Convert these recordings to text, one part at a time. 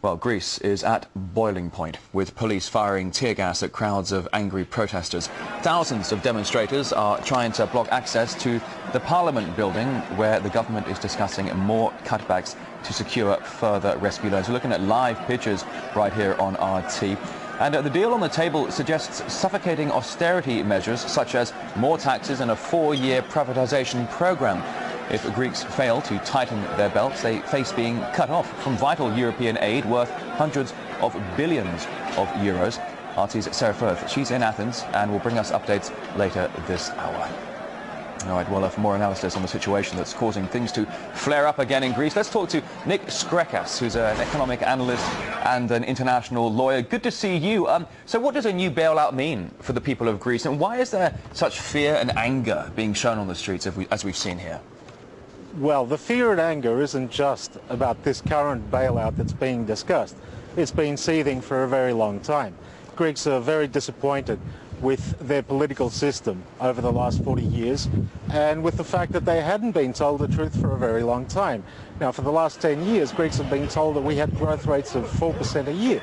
Well, Greece is at boiling point, with police firing tear gas at crowds of angry protesters. Thousands of demonstrators are trying to block access to the Parliament building, where the government is discussing more cutbacks to secure further rescue loans. We're looking at live pictures right here on RT. And the deal on the table suggests suffocating austerity measures, such as more taxes and a 4-year privatisation programme. If Greeks fail to tighten their belts, they face being cut off from vital European aid worth hundreds of billions of euros. RT's Sarah Firth, she's in Athens and will bring us updates later this hour. All right, well, for more analysis on the situation that's causing things to flare up again in Greece, let's talk to Nick Skrekas, who's an economic analyst and an international lawyer. Good to see you. So what does a new bailout mean for the people of Greece, and why is there such fear and anger being shown on the streets as we've seen here? Well, the fear and anger isn't just about this current bailout that's being discussed. It's been seething for a very long time. Greeks are very disappointed with their political system over the last 40 years and with the fact that they hadn't been told the truth for a very long time. Now, for the last 10 years, Greeks have been told that we had growth rates of 4% a year.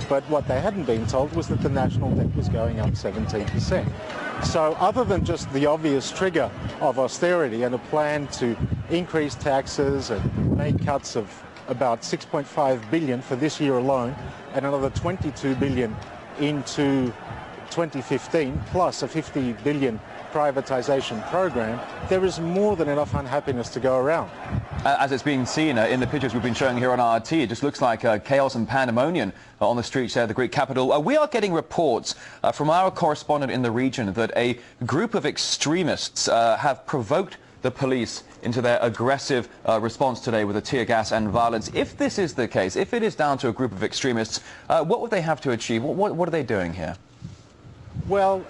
But what they hadn't been told was that the national debt was going up 17%. So other than just the obvious trigger of austerity and a plan to increase taxes and make cuts of about 6.5 billion for this year alone and another 22 billion into 2015, plus a 50 billion privatisation program, there is more than enough unhappiness to go around. As it's being seen in the pictures we've been showing here on RT, it just looks like chaos and pandemonium on the streets there, the Greek capital. We are getting reports from our correspondent in the region that a group of extremists have provoked the police into their aggressive response today with the tear gas and violence. If this is the case, if it is down to a group of extremists, what would they have to achieve? What are they doing here? Well,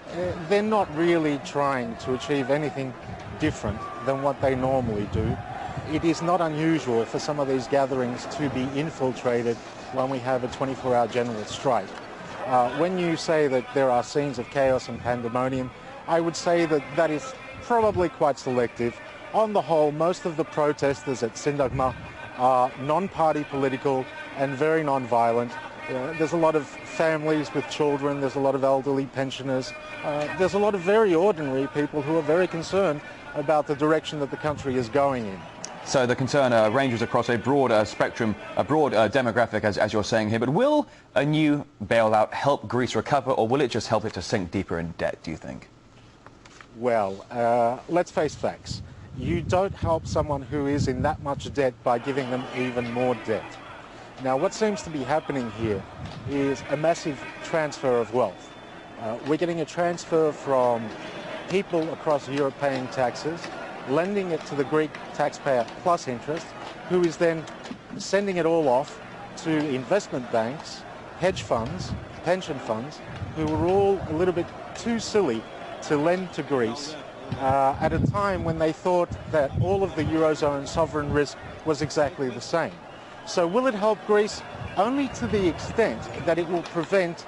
they're not really trying to achieve anything different than what they normally do. It is not unusual for some of these gatherings to be infiltrated when we have a 24-hour general strike. When you say that there are scenes of chaos and pandemonium, I would say that that is probably quite selective. On the whole, most of the protesters at Syntagma are non-party political and very non-violent. There's a lot of families with children, there's a lot of elderly pensioners, there's a lot of very ordinary people who are very concerned about the direction that the country is going in. So the concern ranges across a broad spectrum, a broad demographic, as you're saying here. But will a new bailout help Greece recover, or will it just help it to sink deeper in debt, do you think? Well, let's face facts. You don't help someone who is in that much debt by giving them even more debt. Now, what seems to be happening here is a massive transfer of wealth. We're getting a transfer from people across Europe paying taxes, lending it to the Greek taxpayer plus interest, who is then sending it all off to investment banks, hedge funds, pension funds, who are all a little bit too silly to lend to Greece at a time when they thought that all of the Eurozone sovereign risk was exactly the same. So will it help Greece? Only to the extent that it will prevent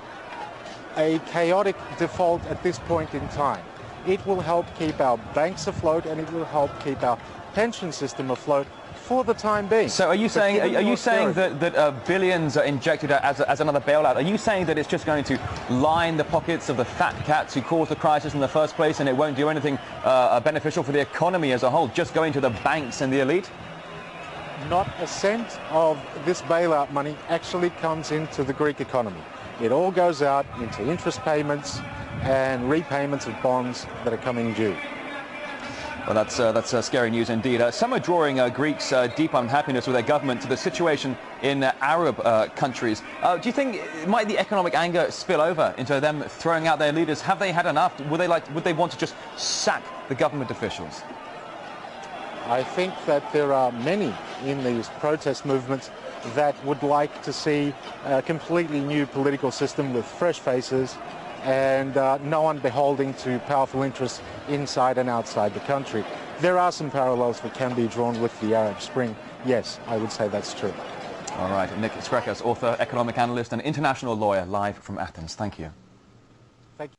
a chaotic default at this point in time. It will help keep our banks afloat, and it will help keep our pension system afloat for the time being. So are you saying that billions are injected as another bailout? Are you saying that it's just going to line the pockets of the fat cats who caused the crisis in the first place, and it won't do anything beneficial for the economy as a whole, just going to the banks and the elite? Not a cent of this bailout money actually comes into the Greek economy. It all goes out into interest payments and repayments of bonds that are coming due. Well, that's scary news indeed. Some are drawing Greeks' deep unhappiness with their government to the situation in Arab countries. Do you think might the economic anger spill over into them throwing out their leaders? Have they had enough? Would they want to just sack the government officials? I think that there are many in these protest movements that would like to see a completely new political system with fresh faces and no one beholding to powerful interests inside and outside the country. There are some parallels that can be drawn with the Arab Spring. Yes, I would say that's true. All right, Nick Skrekas, author, economic analyst and international lawyer, live from Athens. Thank you.